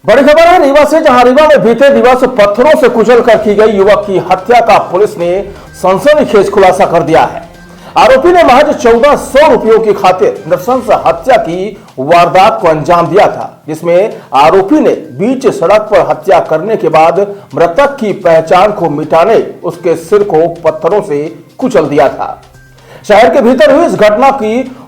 बड़ी खबर है रीवा से, जहां रीवा में बीते दिवस पत्थरों से कुचलकर की गई युवक की हत्या का पुलिस ने सनसनीखेज खुलासा कर दिया है। आरोपी ने महज 1400 रुपयों की खातिर नृशंस हत्या की वारदात को अंजाम दिया था, जिसमें आरोपी ने बीच सड़क पर हत्या करने के बाद मृतक की पहचान को मिटाने उसके सिर को पत्थरों से कुचल दिया था। शहर के भीतर हुई इस घटना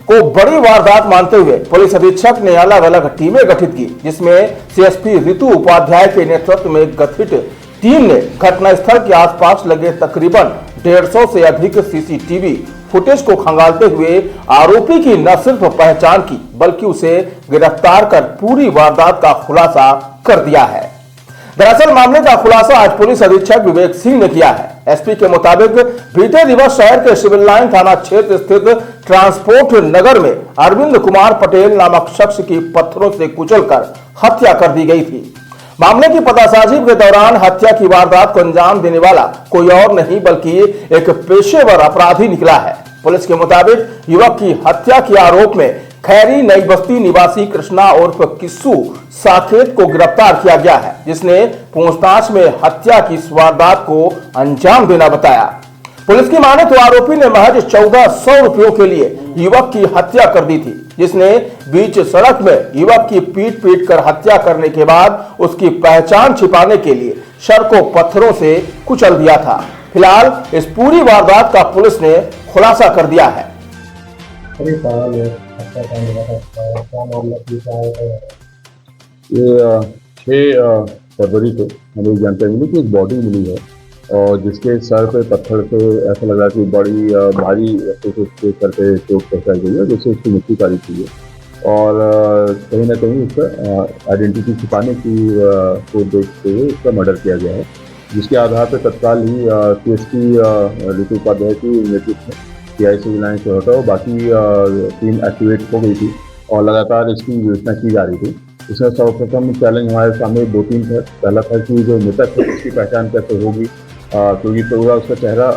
को बड़ी वारदात मानते हुए पुलिस अधीक्षक ने अलग अलग टीमें गठित की, जिसमें सीएसपी ऋतु उपाध्याय के नेतृत्व में गठित टीम ने घटनास्थल के आसपास लगे तकरीबन 150 से अधिक सीसीटीवी फुटेज को खंगालते हुए आरोपी की न सिर्फ पहचान की, बल्कि उसे गिरफ्तार कर पूरी वारदात का खुलासा कर दिया है। दरअसल मामले का खुलासा आज पुलिस अधीक्षक विवेक सिंह ने किया है। एसपी के मुताबिक बीते दिवस शहर के सिविल लाइन थाना क्षेत्र स्थित ट्रांसपोर्ट नगर में अरविंद कुमार पटेल नामक शख्स की पत्थरों से कुचलकर हत्या कर दी गई थी। मामले की पतासाजी के दौरान हत्या की वारदात को अंजाम देने वाला कोई और नहीं बल्कि एक पेशेवर अपराधी निकला है। पुलिस के मुताबिक युवक की हत्या के आरोप में खैरी नई बस्ती निवासी कृष्णा उर्फ किस्सू साकेत को गिरफ्तार किया गया है, जिसने पूछताछ में हत्या की इस वारदात को अंजाम देना बताया। पुलिस की माने तो आरोपी ने महज 1400 रुपयों के लिए युवक की हत्या कर दी थी, जिसने बीच सड़क में युवक की पीट कर हत्या करने के बाद उसकी पहचान छिपाने के लिए सर को पत्थरों से कुचल दिया था। फिलहाल इस पूरी वारदात का पुलिस ने खुलासा कर दिया है। ये 6 फरवरी को हमें जानकारी मिली कि एक बॉडी मिली है और जिसके सर पे पत्थर से ऐसा लगा कि बड़ी भारी उसके सर पे चोट पहुंचाई गई है, जिससे उसकी मृत्यु पारी की है। और कहीं ना कहीं उसका आइडेंटिटी छिपाने की को देखते हुए उसका मर्डर किया गया है, जिसके आधार पर तत्काल ही सीएसपी ऋतु उपाध्याय की नेतृत्व में PI सिविल लाइन से होता और बाकी टीम एक्टिवेट हो गई थी और लगातार इसकी विवेचना की जा रही थी। इसमें सर्वप्रथम चैलेंज हमारे सामने 2-3 थे। पहला था कि जो मृतक है उसकी पहचान कैसे होगी, क्योंकि पूरा उसका चेहरा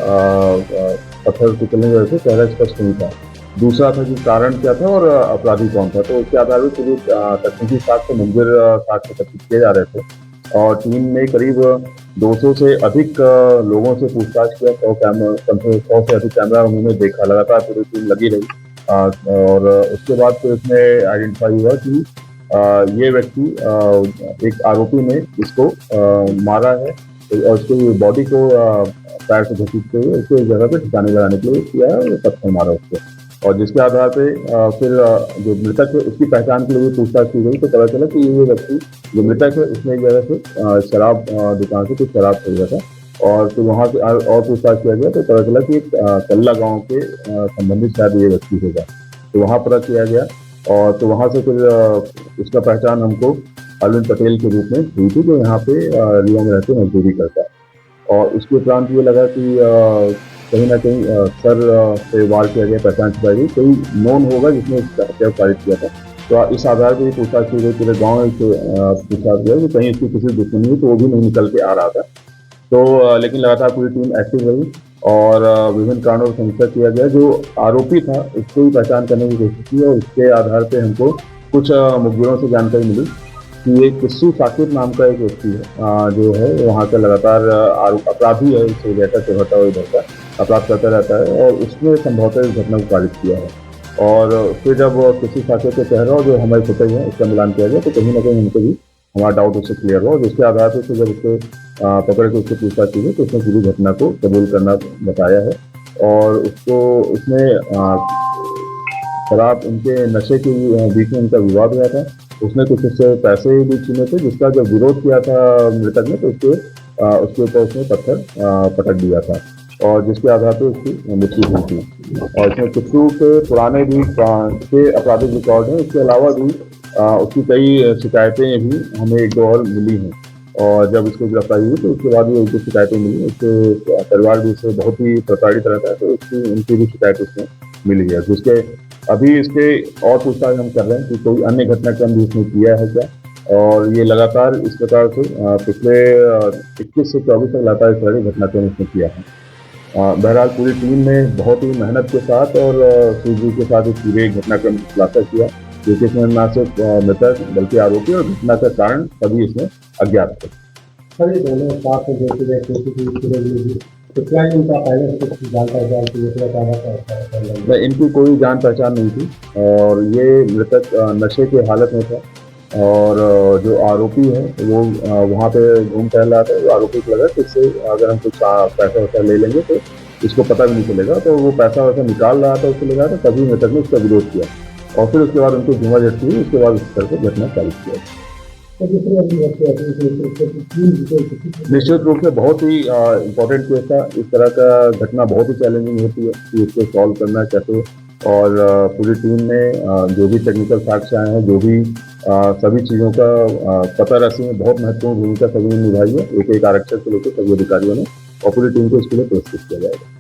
पत्थर कुचलने की वजह से चेहरा स्पष्ट नहीं था। दूसरा था कि कारण क्या था और अपराधी कौन था। तो उसके आधार पर पूरी तकनीकी साक्ष्य मंजर साक्ष्य एकत्रित किए जा रहे थे और टीम ने करीब 200 से अधिक लोगों से पूछताछ किया। 100 से अधिक कैमरा उन्होंने देखा, लगातार पूरी टीम लगी रही और उसके बाद फिर उसमें आइडेंटिफाई हुआ कि ये व्यक्ति एक आरोपी ने इसको मारा है और उसकी बॉडी को पैर से घसीटते हुए उसको जगह पे ठिकाने लगाने के लिए किया है, पत्थर मारा उसको। और जिसके आधार पे फिर जो मृतक है उसकी पहचान के लिए पूछताछ की गई तो पता चला कि ये व्यक्ति जो मृतक है उसने एक जगह से शराब दुकान से कुछ शराब खरीदा था और फिर वहाँ से और पूछताछ किया गया तो पता चला कि कल्ला गाँव के संबंधित शायद ये व्यक्ति होगा। तो वहाँ पता किया गया और तो वहाँ से फिर उसका पहचान हमको अरविंद पटेल के रूप में हुई थी, जो यहाँ पे रीवा में रहते मजदूरी करता है। और उसके उपरांत ये लगा कि कहीं ना कहीं सर पे वार किया गया, पहचान छिपाई गई, कोई नोन होगा जिसने हत्या पारित किया था। तो इस आधार पर पूछताछ की गई, पूरे गाँव से पूछताछ किया कि कहीं इसकी किसी दुश्मनी हुई, तो वो भी नहीं निकल के आ रहा था। तो लेकिन लगातार पूरी टीम एक्टिव रही और विभिन्न कारणों से समीक्षा किया गया। जो आरोपी था उसको भी पहचान करने की कोशिश की और उसके आधार पे हमको कुछ मुखबिरों से जानकारी मिली कि एक किस्सू साकेत नाम का एक व्यक्ति है जो है वहाँ का लगातार अपराधी है, इससे रहता से होता हुआ इधर का अपराध करता रहता है और उसने संभवतः इस घटना को पारित किया है। और फिर जब किस्सू साकेत के चेहरा और जो हमारे फुटेज है उसका मिलान किया गया तो कहीं ना कहीं हमको भी हमारा डाउट उससे क्लियर हुआ, जिसके आधार पर जब उसको पकड़ के उससे पूछताछ की गई तो उसने पूरी घटना को कबूल करना बताया है और उसको उसने शराब उनके नशे के बीच में उनका विवाद हुआ था, उसने कुछ उससे पैसे भी छीने थे, जिसका जब विरोध किया था मृतक ने तो उसके ऊपर उसने पत्थर पटक दिया था और जिसके आधार पर उसकी मृत्यु हुई थी। और इसमें किस्सू के पुराने भी के आपराधिक रिकॉर्ड हैं, इसके अलावा भी उसकी कई शिकायतें भी हमें 1-2 और मिली हैं और जब इसको गिरफ्तारी हुई तो उसके बाद भी उनको शिकायतें मिली। उसके परिवार भी उससे बहुत ही प्रताड़ित रहता है तो उनकी भी शिकायत उसमें मिली है, जिसके अभी इसके और पूछताछ हम कर रहे हैं कि कोई अन्य घटनाक्रम भी इसने किया है क्या। और ये लगातार इस प्रकार से पिछले 21 से 24 तक लगातार इस तरह के घटनाक्रम इसने किया है। बहरहाल पूरी टीम ने बहुत ही मेहनत के साथ और सूझबूझ के साथ इस पूरे घटनाक्रम का खुलासा किया क्योंकि इसमें न सिर्फ मृतक बल्कि आरोपी और घटना का कारण सभी इसमें अज्ञात थे। सर ये दोनों साथ में जोड़ते गए सीसीटीवी तो क्या इनका पहले से कुछ जान पहचान की नहीं, इनकी कोई जान पहचान नहीं थी और ये मृतक नशे की हालत में था और जो आरोपी है वो वहाँ पे घूम टहल रहा था। जो आरोपी को लगा कि इससे अगर हम कुछ पैसा वैसा ले लेंगे तो इसको पता भी नहीं चलेगा, तो वो पैसा वैसा निकाल रहा था, उसको लगा था, तभी मृतक ने उसका विरोध किया और फिर उसके बाद उनको धुआंधार हुई। उसके बाद उस तरह से घटना चालू किया। निश्चित रूप से बहुत ही इम्पोर्टेंट केस था। इस तरह का घटना बहुत ही चैलेंजिंग होती है कि इसको सॉल्व करना कैसे, और पूरी टीम ने जो भी टेक्निकल फैक्ट्स आए हैं, जो भी सभी चीज़ों का पता रखने में बहुत महत्वपूर्ण भूमिका सभी ने निभाई है। एक एक आरक्षक से लेकर सभी अधिकारियों ने, और पूरी टीम को इसके लिए पुरस्कृत किया जाएगा।